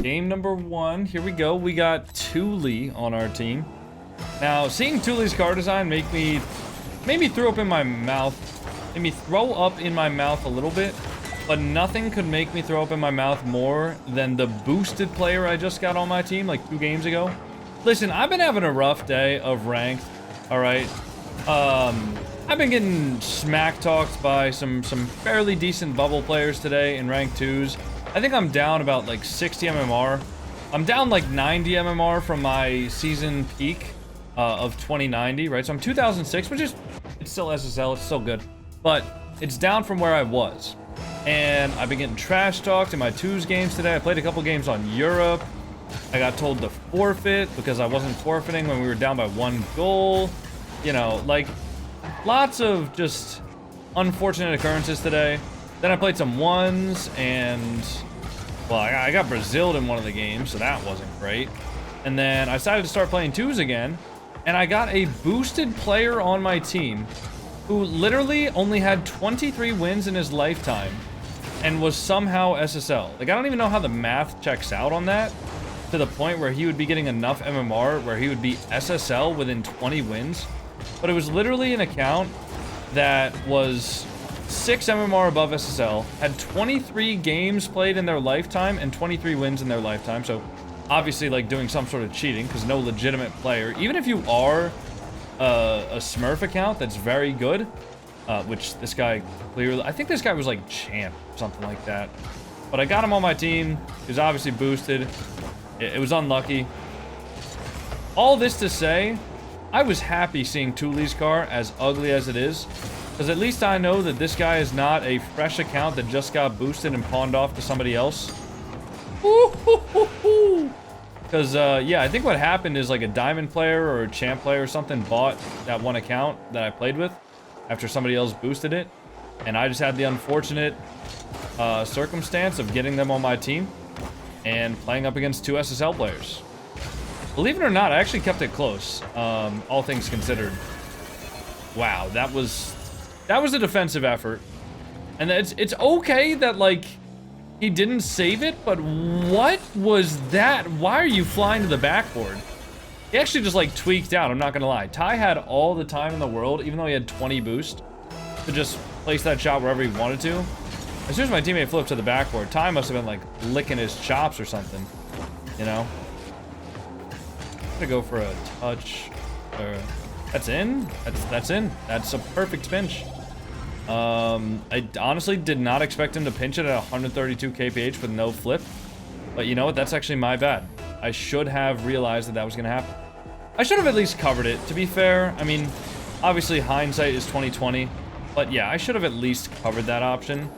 Game number 1. Here we go. We got Thule on our team. Now, seeing Thule's car design made me throw up in my mouth. Made me throw up in my mouth a little bit. But nothing could make me throw up in my mouth more than the boosted player I just got on my team like 2 games ago. Listen, I've been having a rough day of ranked. Alright. I've been getting smack talked by some fairly decent bubble players today in rank 2s. I think I'm down about like 60 MMR. I'm down like 90 MMR from my season peak of 2090, right? So I'm 2006, which is, it's still SSL, it's still good. But it's down from where I was. And I've been getting trash talked in my 2s games today. I played a couple games on Europe. I got told to forfeit because I wasn't forfeiting when we were down by 1 goal. You know, like, lots of just unfortunate occurrences today. Then I played some 1s, and, well, I got Braziled in one of the games, so that wasn't great. And then I decided to start playing 2s again, and I got a boosted player on my team who literally only had 23 wins in his lifetime and was somehow SSL. Like, I don't even know how the math checks out on that, to the point where he would be getting enough MMR where he would be SSL within 20 wins. But it was literally an account that was 6 MMR above SSL, had 23 games played in their lifetime and 23 wins in their lifetime. So obviously like doing some sort of cheating, because no legitimate player, even if you are a Smurf account that's very good, which this guy clearly, I think this guy was like champ, something like that. But I got him on my team. He was obviously boosted. It was unlucky. All this to say, I was happy seeing Thule's car, as ugly as it is, because at least I know that this guy is not a fresh account that just got boosted and pawned off to somebody else. Because, yeah, I think what happened is like a diamond player or a champ player or something bought that one account that I played with after somebody else boosted it. And I just had the unfortunate circumstance of getting them on my team and playing up against 2 SSL players. Believe it or not, I actually kept it close, all things considered. Wow, that was a defensive effort. And it's okay that, like, he didn't save it, but what was that? Why are you flying to the backboard? He actually just, like, tweaked out, I'm not gonna lie. Ty had all the time in the world, even though he had 20 boost, to just place that shot wherever he wanted to. As soon as my teammate flipped to the backboard, Ty must have been, like, licking his chops or something, you know? I'm gonna go for a touch. That's in. That's in. That's a perfect pinch. I honestly did not expect him to pinch it at 132 kph with no flip. But you know what? That's actually my bad. I should have realized that that was gonna happen. I should have at least covered it, to be fair. I mean, obviously hindsight is 20/20. But yeah, I should have at least covered that option.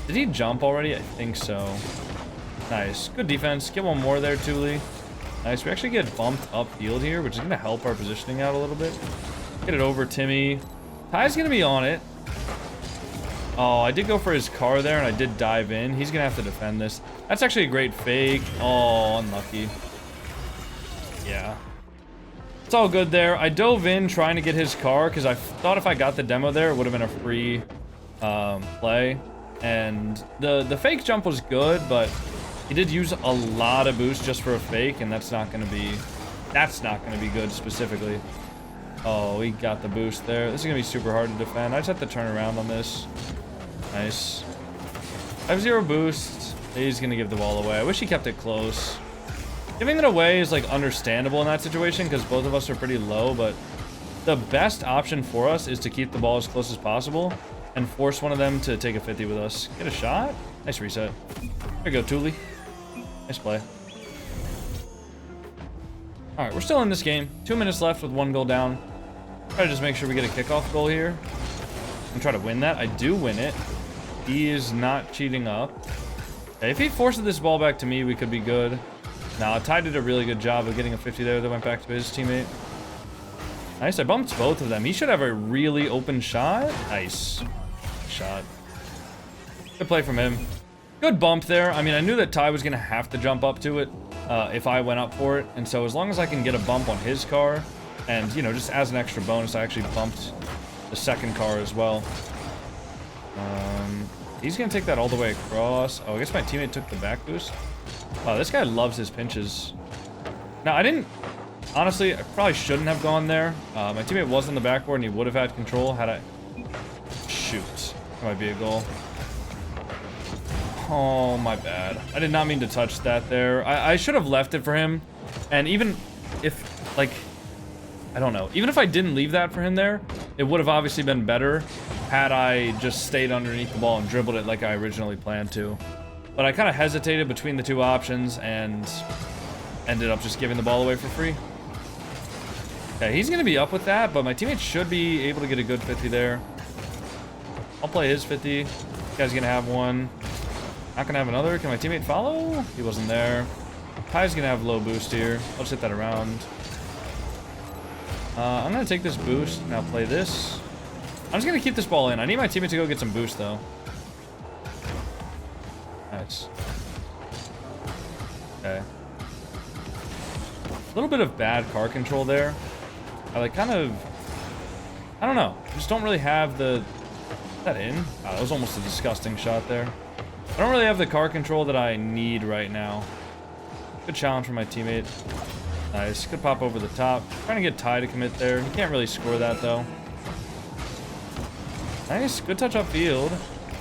Did he jump already? I think so. Nice. Good defense. Get one more there, Thule. Nice. We actually get bumped upfield here, which is going to help our positioning out a little bit. Get it over, Timmy. Ty's going to be on it. Oh, I did go for his car there, and I did dive in. He's going to have to defend this. That's actually a great fake. Oh, unlucky. Yeah. It's all good there. I dove in trying to get his car, because I thought if I got the demo there, it would have been a free play. And the fake jump was good, but he did use a lot of boost just for a fake, and that's not gonna be good specifically. Oh, he got the boost there. This is gonna be super hard to defend. I just have to turn around on this. Nice. I have 0 boost. He's gonna give the ball away. I wish he kept it close. Giving it away is like understandable in that situation because both of us are pretty low, but the best option for us is to keep the ball as close as possible and force one of them to take a 50 with us. Get a shot. Nice reset. There you go, Thule. Nice play. All right, we're still in this game. 2 minutes left with 1 goal down. Try to just make sure we get a kickoff goal here and try to win that. I do win it. He is not cheating up. Okay, if he forces this ball back to me, we could be good. Nah, Ty did a really good job of getting a 50 there that went back to his teammate. Nice, I bumped both of them. He should have a really open shot. Nice. Shot. Good play from him. Good bump there. I mean, I knew that Ty was going to have to jump up to it if I went up for it. And so as long as I can get a bump on his car, and, you know, just as an extra bonus, I actually bumped the second car as well. He's going to take that all the way across. Oh, I guess my teammate took the back boost. Wow, this guy loves his pinches. Now, I didn't... Honestly, I probably shouldn't have gone there. My teammate was on the backboard and he would have had control had I... Shoot. That might be a goal. Oh, my bad. I did not mean to touch that there. I should have left it for him. And even if, like... I don't know. Even if I didn't leave that for him there, it would have obviously been better had I just stayed underneath the ball and dribbled it like I originally planned to. But I kind of hesitated between the two options and ended up just giving the ball away for free. Okay, he's going to be up with that, but my teammate should be able to get a good 50 there. I'll play his 50. This guy's going to have one. Not going to have another. Can my teammate follow? He wasn't there. Ty's going to have low boost here. I'll just hit that around. I'm going to take this boost. Now play this. I'm just going to keep this ball in. I need my teammate to go get some boost, though. Nice. Okay. A little bit of bad car control there. I like kind of... I don't know. I just don't really have the... Is that in? Oh, that was almost a disgusting shot there. I don't really have the car control that I need right now. Good challenge for my teammate. Nice. Good pop over the top. Trying to get Ty to commit there. He can't really score that, though. Nice. Good touch upfield.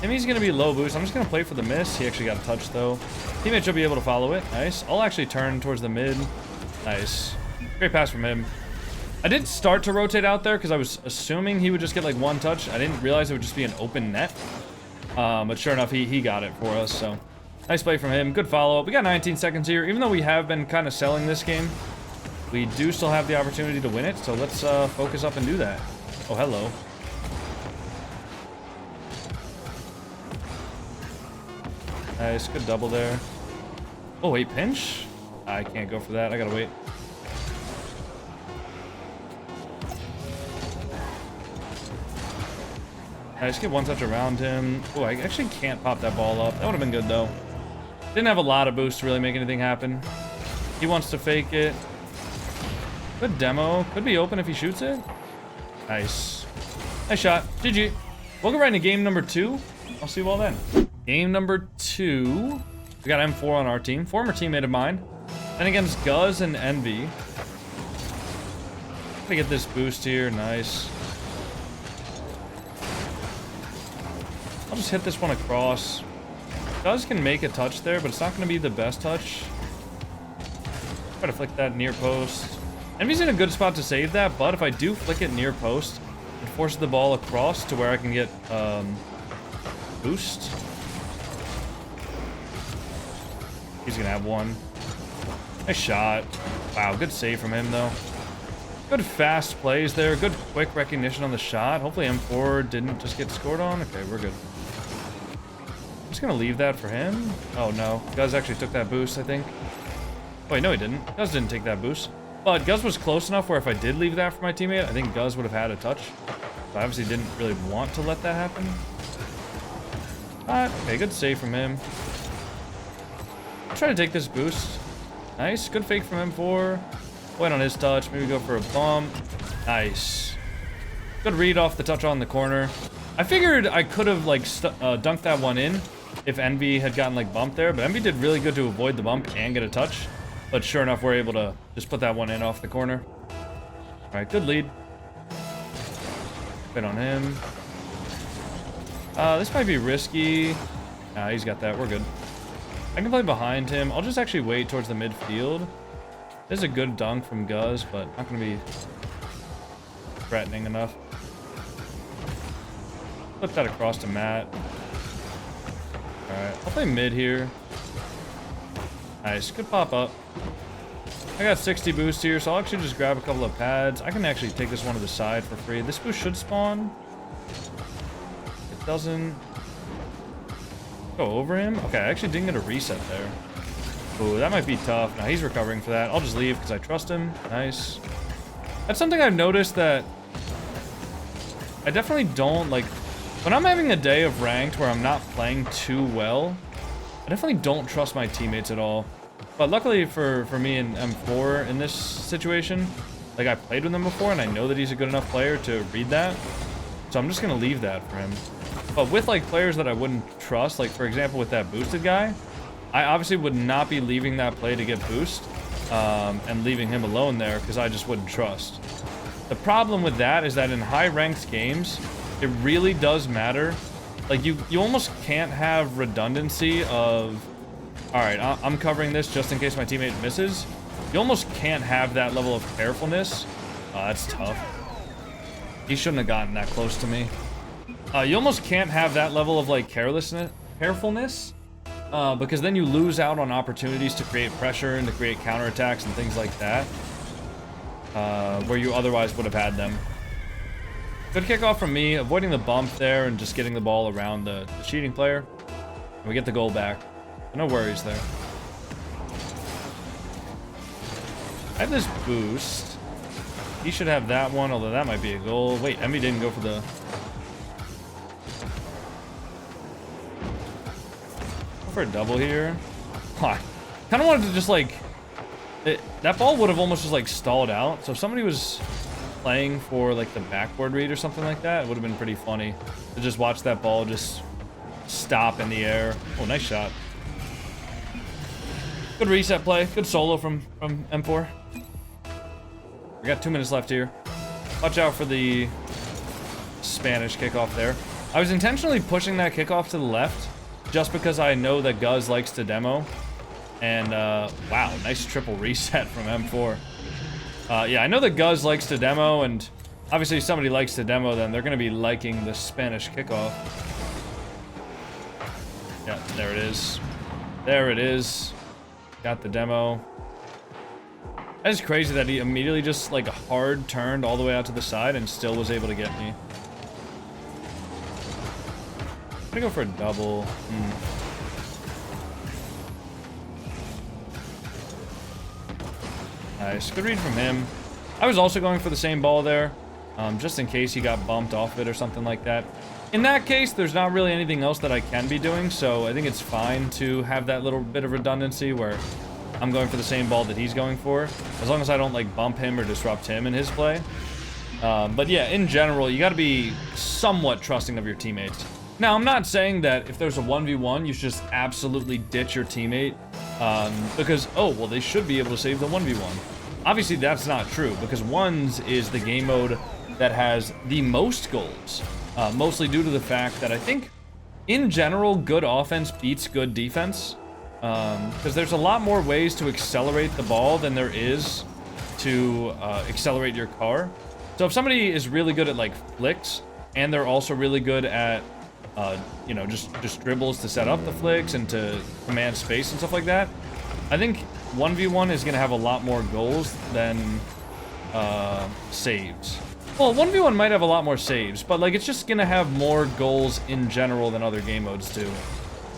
Timmy's going to be low boost. I'm just going to play for the miss. He actually got a touch, though. Teammate should be able to follow it. Nice. I'll actually turn towards the mid. Nice. Great pass from him. I did start to rotate out there because I was assuming he would just get like one touch. I didn't realize it would just be an open net. But sure enough, he got it for us. So nice play from him. Good follow-up. We got 19 seconds here. Even though we have been kind of selling this game, we do still have the opportunity to win it. So let's focus up and do that. Oh, hello. Nice. Good double there. Oh, wait. Pinch? I can't go for that. I gotta wait. I just get one touch around him. Oh, I actually can't pop that ball up. That would have been good, though. Didn't have a lot of boost to really make anything happen. He wants to fake it. Good demo. Could be open if he shoots it. Nice. Nice shot. GG. We'll go right into game number 2. I'll see you all then. Game number 2. We got M4 on our team. Former teammate of mine. And against Guz and Envy. Gonna get this boost here. Nice. I'll just hit this one across. Guz can make a touch there, but it's not going to be the best touch. Try to flick that near post. Envy's in a good spot to save that, but if I do flick it near post, it forces the ball across to where I can get boost. He's going to have one. Nice shot. Wow, good save from him, though. Good fast plays there. Good quick recognition on the shot. Hopefully M4 didn't just get scored on. Okay, we're good. I'm just going to leave that for him. Oh, no. Guz actually took that boost, I think. Oh, wait, no, he didn't. Guz didn't take that boost. But Guz was close enough where if I did leave that for my teammate, I think Guz would have had a touch. So I obviously didn't really want to let that happen. But, okay, good save from him. I'll try to take this boost. Nice. Good fake from M4. Wait on his touch. Maybe go for a bump. Nice. Good read off the touch on the corner. I figured I could have, like, dunked that one in if Envy had gotten, like, bumped there. But Envy did really good to avoid the bump and get a touch. But sure enough, we're able to just put that one in off the corner. All right, good lead. Wait on him. This might be risky. Nah, he's got that. We're good. I can play behind him. I'll just actually wait towards the midfield. There's a good dunk from Guz, but not going to be threatening enough. Flip that across to Matt. Alright, I'll play mid here. Nice, good pop up. I got 60 boost here, so I'll actually just grab a couple of pads. I can actually take this one to the side for free. This boost should spawn. It doesn't go over him. Okay, I actually didn't get a reset there. Ooh, that might be tough. Now he's recovering for that. I'll just leave because I trust him. Nice. That's something I've noticed that I definitely don't, like, when I'm having a day of ranked where I'm not playing too well, I definitely don't trust my teammates at all. But luckily for me and M4 in this situation, like, I played with him before and I know that he's a good enough player to read that. So I'm just going to leave that for him. But with, like, players that I wouldn't trust, like, for example, with that boosted guy, I obviously would not be leaving that play to get boost and leaving him alone there because I just wouldn't trust. The problem with that is that in high-ranked games, it really does matter. Like, you almost can't have redundancy of, all right, I'm covering this just in case my teammate misses. You almost can't have that level of carefulness. That's tough. He shouldn't have gotten that close to me. You almost can't have that level of, like, carelessness, carefulness, because then you lose out on opportunities to create pressure and to create counterattacks and things like that, where you otherwise would have had them. Good kickoff from me, avoiding the bump there and just getting the ball around the cheating player. And we get the goal back. No worries there. I have this boost. He should have that one, although that might be a goal. Wait, Emmy didn't go for the... Go for a double here. I kind of wanted to just, like... that ball would have almost just, like, stalled out. So if somebody was playing for, like, the backboard read or something like that, it would have been pretty funny to just watch that ball just stop in the air. Oh, nice shot. Good reset play. Good solo from M4. We got 2 minutes left here. Watch out for the Spanish kickoff there. I was intentionally pushing that kickoff to the left just because I know that Guz likes to demo. And, wow, nice triple reset from M4. Yeah, I know that Guz likes to demo, and obviously if somebody likes to demo, then they're going to be liking the Spanish kickoff. Yeah, there it is. There it is. Got the demo. That is crazy that he immediately just, like, hard turned all the way out to the side and still was able to get me. I'm gonna go for a double. Nice. Good read from him. I was also going for the same ball there, just in case he got bumped off it or something like that. In that case, there's not really anything else that I can be doing, so I think it's fine to have that little bit of redundancy where I'm going for the same ball that he's going for, as long as I don't, like, bump him or disrupt him in his play. But yeah, in general, you got to be somewhat trusting of your teammates. Now, I'm not saying that if there's a 1v1, you should just absolutely ditch your teammate, because, oh, well, they should be able to save the 1v1. Obviously, that's not true, because ones is the game mode that has the most goals, mostly due to the fact that I think, in general, good offense beats good defense, because there's a lot more ways to accelerate the ball than there is to accelerate your car. So if somebody is really good at, like, flicks, and they're also really good at you know, just dribbles to set up the flicks and to command space and stuff like that, I think 1v1 is going to have a lot more goals than saves. Well, 1v1 might have a lot more saves, but, like, it's just going to have more goals in general than other game modes do.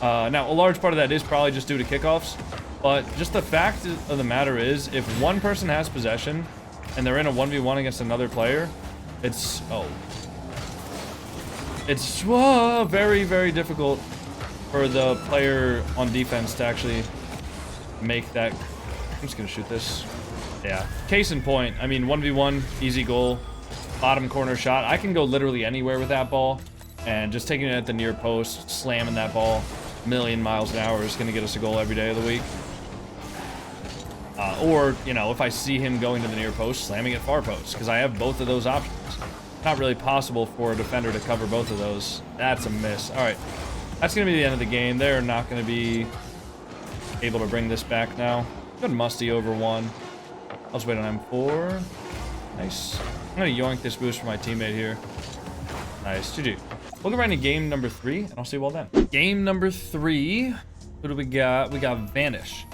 Now, a large part of that is probably just due to kickoffs, but just the fact of the matter is, if one person has possession and they're in a 1v1 against another player, it's... oh. It's very, very difficult for the player on defense to actually make that... I'm just going to shoot this. Yeah. Case in point. I mean, 1v1, easy goal, bottom corner shot. I can go literally anywhere with that ball, and just taking it at the near post, slamming that ball a million miles an hour is going to get us a goal every day of the week. Or, you know, if I see him going to the near post, slamming it far post, because I have both of those options. Not really possible for a defender to cover both of those. That's a miss. All right. That's going to be the end of the game. They're not going to be able to bring this back now. Good musty over one. I'll just wait on M4. Nice. I'm going to yoink this boost for my teammate here. Nice. GG. We'll go right into game number 3, and I'll see you all then. Game number 3. Who do we got? We got Vanish.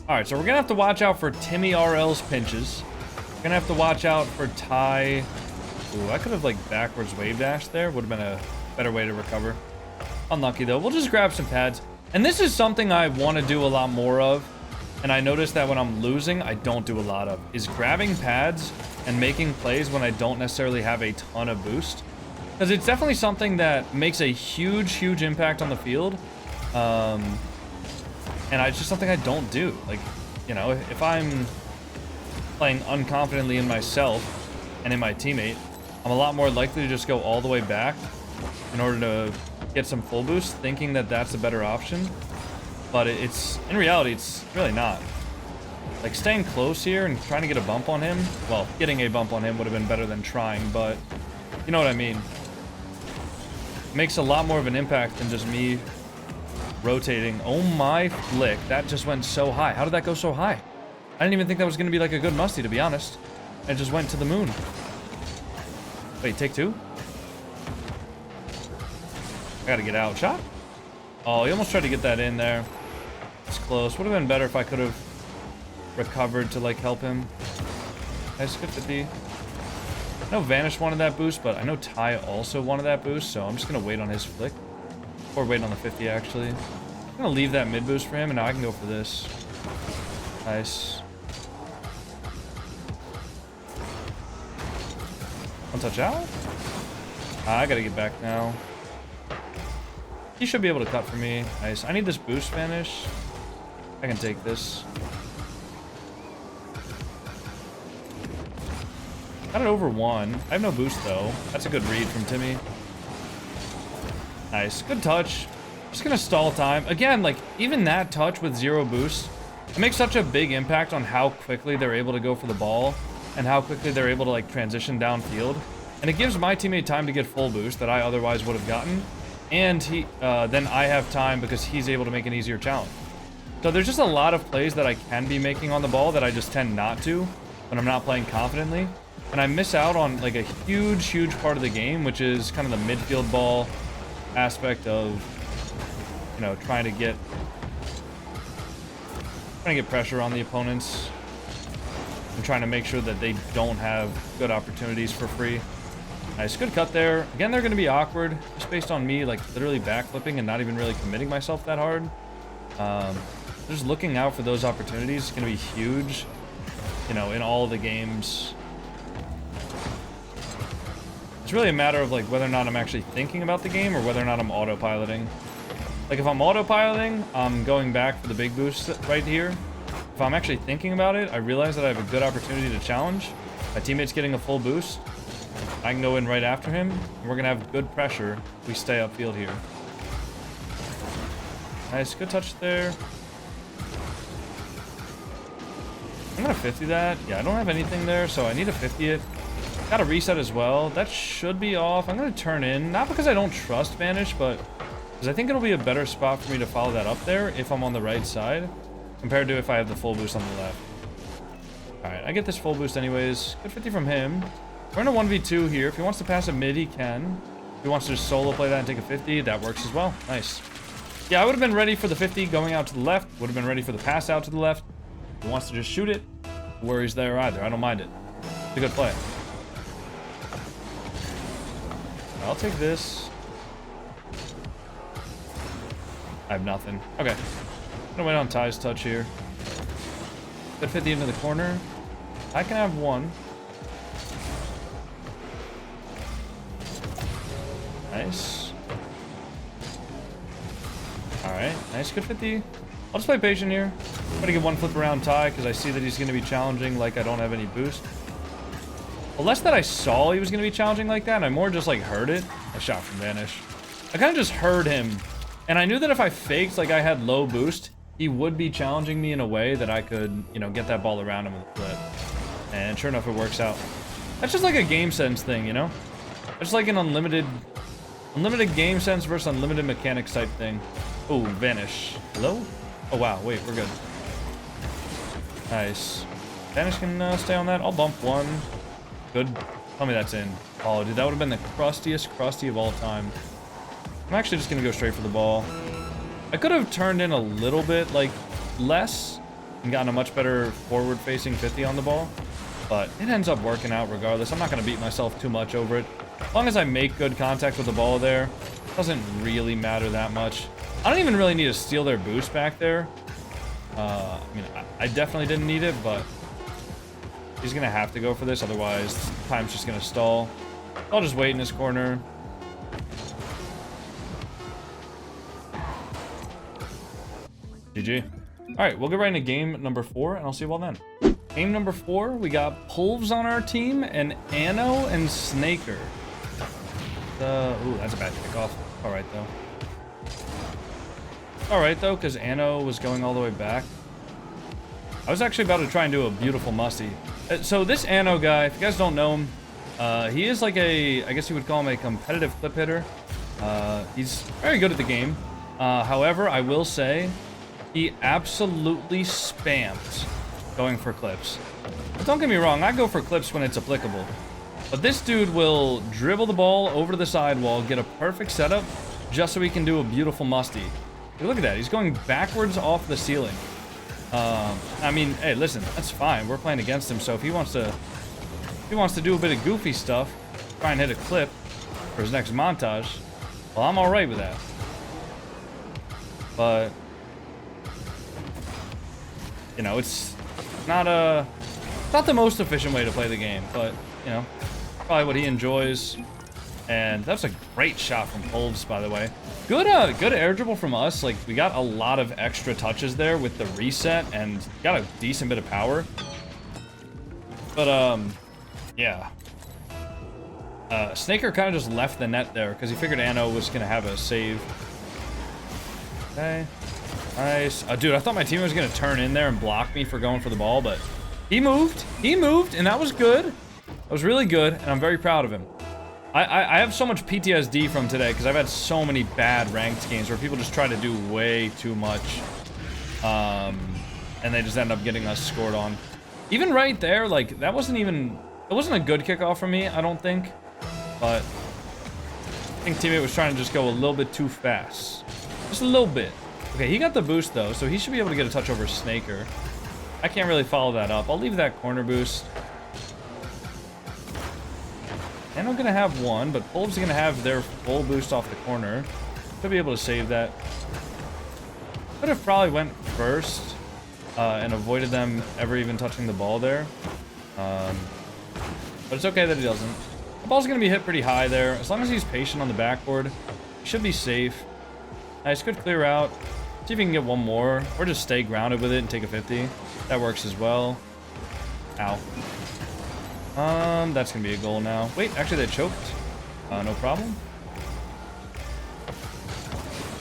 All right, so we're going to have to watch out for Timmy RL's pinches. We're going to have to watch out for Ty... Ooh, I could have, like, backwards wave dash there. Would have been a better way to recover. Unlucky, though. We'll just grab some pads. And this is something I want to do a lot more of. And I noticed that when I'm losing, I don't do a lot of. Is grabbing pads and making plays when I don't necessarily have a ton of boost. Because it's definitely something that makes a huge, huge impact on the field. And it's just something I don't do. Like, you know, if I'm playing unconfidently in myself and in my teammate, I'm a lot more likely to just go all the way back in order to get some full boost, thinking that that's a better option. but it's in reality, it's really not. Like, staying close here and trying to get a bump on him, well, getting a bump on him would have been better than trying, but you know what I mean. It makes a lot more of an impact than just me rotating. Oh my flick, that just went so high. How did that go so high? I didn't even think that was going to be like a good musty, to be honest. It just went to the moon. Wait, take two? I gotta get out. Shot? Oh, he almost tried to get that in there. It's close. Would have been better if I could have recovered to, like, help him. Nice, good 50. I know Vanish wanted that boost, but I know Ty also wanted that boost, so I'm just gonna wait on his flick. Or wait on the 50, actually. I'm gonna leave that mid boost for him, and now I can go for this. Nice. One touch out? I gotta get back now. He should be able to cut for me. Nice. I need this boost Vanish. I can take this. Got it over one. I have no boost, though. That's a good read from Timmy. Nice. Good touch. Just gonna stall time. Again, like, even that touch with 0 boost, it makes such a big impact on how quickly they're able to go for the ball and how quickly they're able to, like, transition downfield. And it gives my teammate time to get full boost that I otherwise would have gotten. And then I have time because he's able to make an easier challenge. So there's just a lot of plays that I can be making on the ball that I just tend not to when I'm not playing confidently. And I miss out on, like, a huge, huge part of the game, which is kind of the midfield ball aspect of, you know, trying to get pressure on the opponents and trying to make sure that they don't have good opportunities for free. Nice, good cut there. Again, they're going to be awkward just based on me, like, literally backflipping and not even really committing myself that hard. Just looking out for those opportunities is going to be huge, you know, in all the games. It's really a matter of, like, whether or not I'm actually thinking about the game or whether or not I'm autopiloting. Like, if I'm autopiloting, I'm going back for the big boost right here. If I'm actually thinking about it, I realize that I have a good opportunity to challenge. My teammate's getting a full boost. I can go in right after him, and we're going to have good pressure if we stay upfield here. Nice, good touch there. I'm going to 50 that. Yeah, I don't have anything there, so I need to 50 it. Got a reset as well. That should be off. I'm going to turn in, not because I don't trust Vanish, but because I think it'll be a better spot for me to follow that up there if I'm on the right side, compared to if I have the full boost on the left. Alright, I get this full boost anyways. Good 50 from him. We're in a 1v2 here. If he wants to pass a mid, he can. If he wants to just solo play that and take a 50, that works as well. Nice. Yeah, I would have been ready for the 50 going out to the left. Would have been ready for the pass out to the left. If he wants to just shoot it, no worries there either. I don't mind it. It's a good play. I'll take this. I have nothing. Okay. I'm gonna wait on Ty's touch here. Good 50 into the corner. I can have one. Nice. Alright, nice, good 50. I'll just play patient here. I'm gonna get one flip around Ty because I see that he's gonna be challenging like I don't have any boost. Well, less that I saw he was gonna be challenging like that, I more just like heard it. I shot from Vanish. I kind of just heard him. And I knew that if I faked like I had low boost, he would be challenging me in a way that I could, you know, get that ball around him with a flip. And sure enough, it works out. That's just like a game sense thing, you know? It's like an unlimited game sense versus unlimited mechanics type thing. Oh, Vanish. Hello? Oh, wow. Wait, we're good. Nice. Vanish can stay on that. I'll bump one. Good. Tell me that's in. Oh, dude, that would have been the crustiest crusty of all time. I'm actually just going to go straight for the ball. I could have turned in a little bit, like, less and gotten a much better forward-facing 50 on the ball. But it ends up working out regardless. I'm not going to beat myself too much over it. As long as I make good contact with the ball there, it doesn't really matter that much. I don't even really need to steal their boost back there. I mean, I definitely didn't need it, but he's going to have to go for this. Otherwise, time's just going to stall. I'll just wait in his corner. GG. All right, we'll get right into game number 4, and I'll see you all then. Game number 4, we got Pulves on our team, and Anno and Snaker. Ooh, that's a bad kickoff. All right, though. All right, though, because Anno was going all the way back. I was actually about to try and do a beautiful musty. So this Anno guy, if you guys don't know him, he is like a, I guess you would call him a competitive clip hitter. He's very good at the game. However, I will say he absolutely spams going for clips. But don't get me wrong, I go for clips when it's applicable. But this dude will dribble the ball over to the sidewall, get a perfect setup, just so he can do a beautiful musty. Hey, look at that, he's going backwards off the ceiling. I mean, hey, listen, that's fine. We're playing against him, so if he wants to do a bit of goofy stuff, try and hit a clip for his next montage, well, I'm all right with that. But you know, it's not the most efficient way to play the game, but you know, probably what he enjoys. And that's a great shot from Polves, by the way. Good air dribble from us. Like, we got a lot of extra touches there with the reset and got a decent bit of power. But, yeah. Snaker kind of just left the net there because he figured Anno was going to have a save. Okay. Nice. Dude, I thought my teammate was going to turn in there and block me for going for the ball, but he moved, and that was good. That was really good, and I'm very proud of him. I have so much PTSD from today because I've had so many bad ranked games where people just try to do way too much. And they just end up getting us scored on. Even right there, like, that wasn't even... It wasn't a good kickoff for me, I don't think. But I think teammate was trying to just go a little bit too fast. Just a little bit. Okay, he got the boost, though, so he should be able to get a touch over Snaker. I can't really follow that up. I'll leave that corner boost. And I'm gonna have one, but Polves are gonna have their full boost off the corner. Should be able to save that. Could have probably went first and avoided them ever even touching the ball there. But it's okay that he doesn't. The ball's gonna be hit pretty high there. As long as he's patient on the backboard, he should be safe. Nice, good clear out. See if he can get one more, or just stay grounded with it and take a 50. That works as well. Ow. That's gonna be a goal now. Wait, actually they choked. No problem.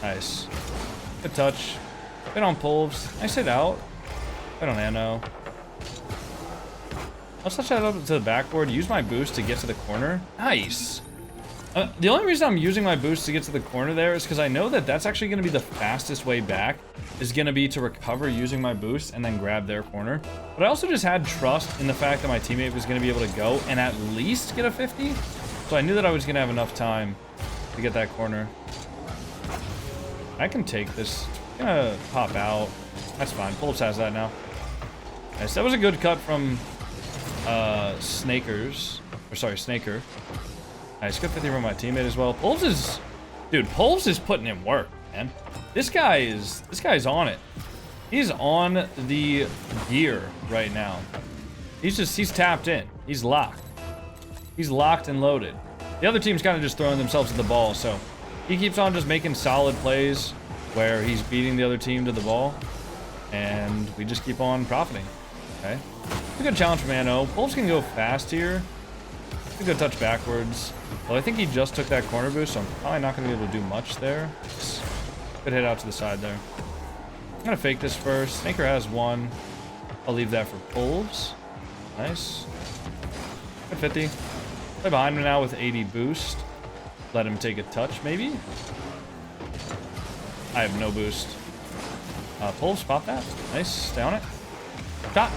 Nice. Good touch. Good on Polves. Nice hit out. Good on Anno. Let's touch that up to the backboard. Use my boost to get to the corner. Nice. The only reason I'm using my boost to get to the corner there is because I know that that's actually going to be the fastest way back, is going to be to recover using my boost and then grab their corner. But I also just had trust in the fact that my teammate was going to be able to go and at least get a 50. So I knew that I was going to have enough time to get that corner. I can take this. I'm going to pop out. That's fine. Polves has that now. Nice. That was a good cut from Snaker. Nice, good 50 from my teammate as well. Polves is, dude, Polves is putting in work, man. This guy's on it. He's on the gear right now. He's tapped in. He's locked. He's locked and loaded. The other team's kind of just throwing themselves at the ball, so he keeps on just making solid plays where he's beating the other team to the ball, and we just keep on profiting. Okay, a good challenge from Anno. Polves can go fast here. A good touch backwards. Well, I think he just took that corner boost, so I'm probably not going to be able to do much there. Good hit out to the side there. I'm going to fake this first. Snaker has one. I'll leave that for Polves. Nice. Good 50. Play behind him now with 80 boost. Let him take a touch, maybe? I have no boost. Polves, pop that. Nice. Stay on it. Shot.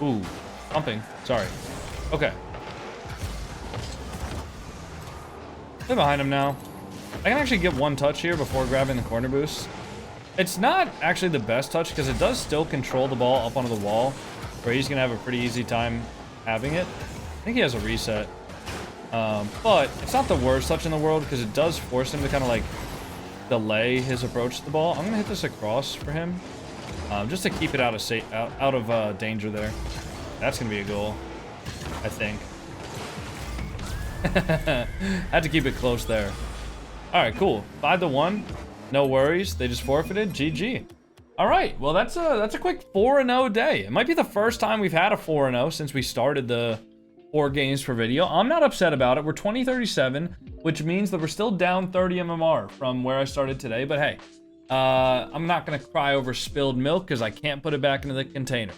Ooh. Pumping. Sorry. Okay. Play behind him now. I can actually get one touch here before grabbing the corner boost. It's not actually the best touch because it does still control the ball up onto the wall, where he's going to have a pretty easy time having it. I think he has a reset. But it's not the worst touch in the world because it does force him to kind of like delay his approach to the ball. I'm going to hit this across for him just to keep it out of danger there. That's going to be a goal, I think. Had to keep it close there. All right, cool. 5-1. No worries. They just forfeited. GG. All right. Well, that's a quick 4-0 day. It might be the first time we've had a 4-0 since we started the 4 games per video. I'm not upset about it. We're 20-37, which means that we're still down 30 MMR from where I started today. But hey, I'm not gonna cry over spilled milk because I can't put it back into the container.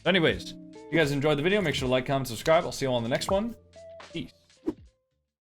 But anyways, if you guys enjoyed the video, make sure to like, comment, subscribe. I'll see you all on the next one. Peace.